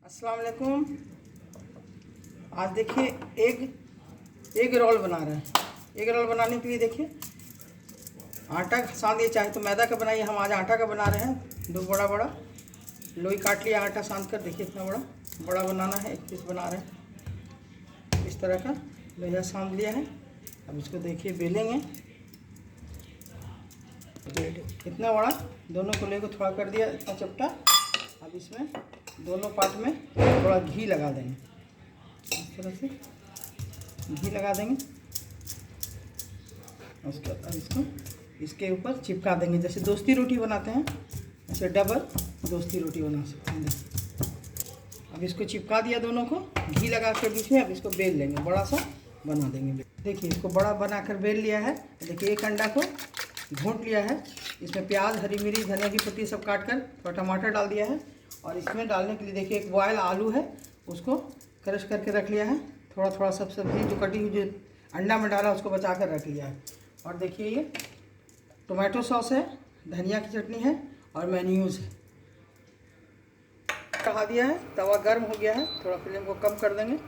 अस्सलाम वालेकुम। आज देखिए एग रोल बना रहे हैं। एग रोल बनाने के लिए देखिए आटा सान दिए, चाहे तो मैदा का बनाइए, हम आज आटा का बना रहे हैं। दो बड़ा बड़ा लोई काट लिया आटा सान कर, देखिए इतना बड़ा बनाना है। एक पीस बना रहे हैं इस तरह का, लोहा सान लिया है। अब इसको देखिए बेलेंगे, इतना बड़ा दोनों को लेकर थोड़ा कर दिया, इतना चपटा। अब इसमें दोनों पार्ट में थोड़ा घी लगा देंगे, इस तरह से घी लगा देंगे। उसके बाद इसको इसके ऊपर चिपका देंगे, जैसे दोस्ती रोटी बनाते हैं ऐसे डबल दोस्ती रोटी बना सकते हैं। अब इसको चिपका दिया दोनों को घी लगा के बीच में। अब इसको बेल लेंगे, बड़ा सा बना देंगे। देखिए इसको बड़ा बनाकर बेल लिया है। देखिए एक अंडा को घोंट लिया है, इसमें प्याज, हरी मिर्च, धनिया की पत्ती सब काट कर और टमाटर डाल दिया है। और इसमें डालने के लिए देखिए एक बॉयल आलू है, उसको क्रश करके रख लिया है। थोड़ा थोड़ा सब सब्जी जो कटी हुई जो अंडा में डाला उसको बचा कर रख लिया है। और देखिए ये टोमेटो सॉस है, धनिया की चटनी है और मेयोनीज है। चढ़ा दिया है, तवा गर्म हो गया है, थोड़ा फ्लेम को कम कर देंगे।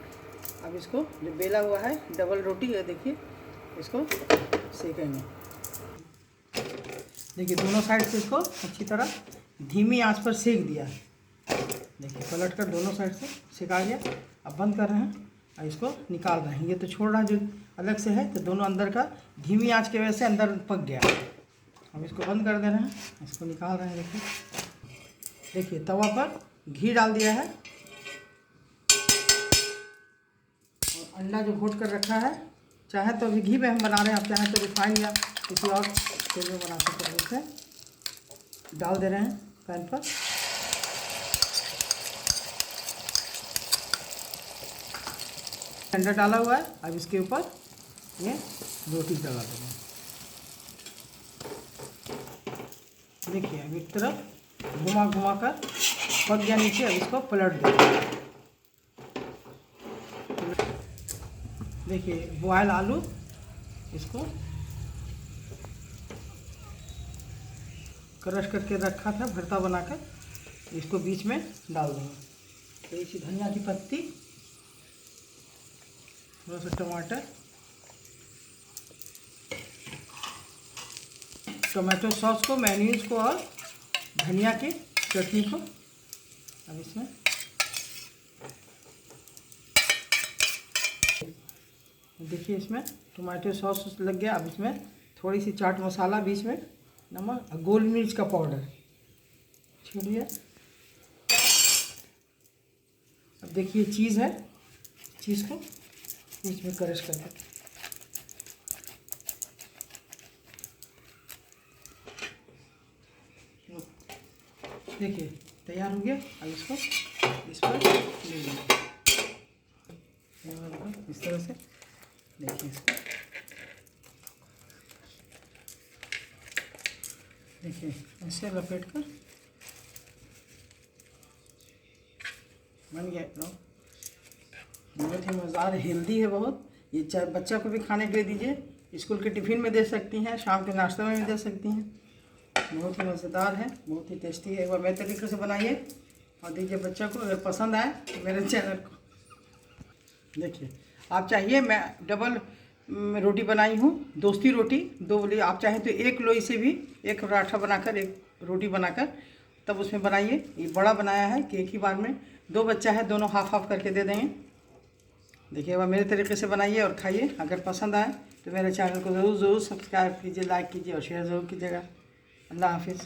अब इसको जो बेला हुआ है डबल रोटी है, देखिए इसको सेकेंगे। देखिए दोनों साइड से इसको अच्छी तरह धीमी आंच पर सेक दिया है। देखिए पलट कर दोनों साइड से सिका गया। अब बंद कर रहे हैं और इसको निकाल रहे हैं। ये तो छोड़ रहा है जो अलग से है, तो दोनों अंदर का धीमी आंच की वजह से अंदर पक गया। अब इसको बंद कर दे रहे हैं, इसको निकाल रहे हैं। देखिए तवा पर घी डाल दिया है और अंडा जो घोट कर रखा है, चाहे तो अभी घी में हम बना रहे हैं, आप चाहें तो रिफाइन या किसी और तेल में बना सकते हैं। इसे डाल दे रहे हैं पैन पर। अंडा डाला हुआ है, अब इसके ऊपर ये रोटी लगा देंगे। देखिए अब एक तरफ घुमा घुमा कर पक गया नीचे। अब इसको पलट देंगे। देखिए बॉयल आलू, इसको क्रश करके रखा था भरता बनाकर, इसको बीच में डाल देंगे। थोड़ी सी धनिया की पत्ती, थोड़ा सा टमाटर, टोमेटो सॉस को, मेयोनीज को और धनिया की चटनी को अब इसमें देखिए इसमें टोमेटो सॉस लग गया। अब इसमें थोड़ी सी चाट मसाला, बीच में नमक, गोल मिर्च का पाउडर छोड़िए। अब देखिए चीज़ है, चीज़ को बीच में क्रश करके देखिए तैयार हो गया। अब इसको इस पर ले लेंगे इस तरह से। देखिए इसको देखिए ऐसे लपेट कर बन गया। बहुत ही मज़ेदार, हेल्दी है बहुत। ये चाहे बच्चा को भी खाने के लिए दीजिए, स्कूल के टिफ़िन में दे सकती हैं, शाम के नाश्ते में भी दे सकती हैं। बहुत ही मज़ेदार है, बहुत ही टेस्टी है। एक बार मेरे तरीके से बनाइए और दीजिए बच्चा को। अगर पसंद आए तो मेरे चैनल को देखिए। आप चाहिए, मैं डबल रोटी बनाई हूँ, दोस्ती रोटी दो बोली। आप चाहें तो एक लोई से भी एक पराठा बनाकर, एक रोटी बनाकर तब उसमें बनाइए। ये बड़ा बनाया है कि एक ही बार में दो बच्चा है, दोनों हाफ हाफ करके दे देंगे। देखिए अब मेरे तरीके से बनाइए और खाइए। अगर पसंद आए तो मेरे चैनल को ज़रूर सब्सक्राइब कीजिए, लाइक कीजिए और शेयर ज़रूर कीजिएगा। अल्लाह हाफिज़।